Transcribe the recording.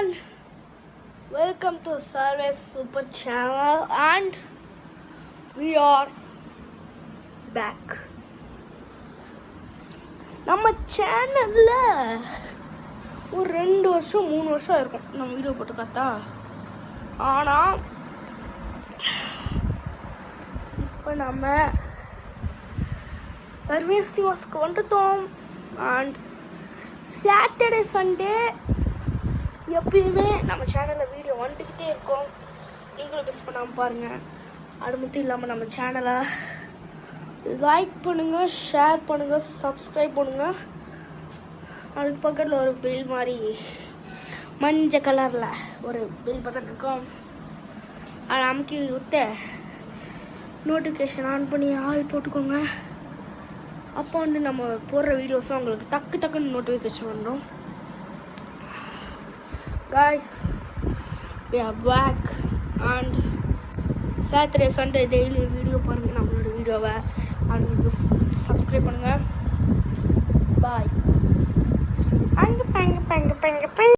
everyone, welcome to Service Super Channel and we are back. நம்ம சேனல்ல ஒரு 2 வருஷம் 3 வருஷம் இருக்கும் நம்ம வீடியோ போட்டு பார்த்தா. ஆனால் இப்போ நம்ம சர்வீஸ் வாஸ்க்கு வந்துட்டோம். அண்ட் சாட்டர்டே சண்டே எப்பயுமே நம்ம சேனலில் வீடியோ வந்துக்கிட்டே இருக்கோம். நீங்களும் மிஸ் பண்ணாமல் பாருங்கள். அது மட்டும் இல்லாமல் நம்ம சேனலை லைக் பண்ணுங்கள், ஷேர் பண்ணுங்கள், சப்ஸ்கிரைப் பண்ணுங்கள். அதுக்கு பக்கத்தில் ஒரு பில் மாதிரி மஞ்சள் கலரில் ஒரு பில் பட்டன் இருக்கும். அதை அமுக்கி விட்டு நோட்டிஃபிகேஷன் ஆன் பண்ணி ஆள் போட்டுக்கோங்க. அப்போ வந்து நம்ம போடுற வீடியோஸும் உங்களுக்கு டக்குன்னு நோட்டிஃபிகேஷன் வந்துடும். Guys, we are back and Saturday Sunday daily video பாருங்கள் நம்மளோட வீடியோவை. அண்ட் சப்ஸ்கிரைப் பண்ணுங்கள். பாய்.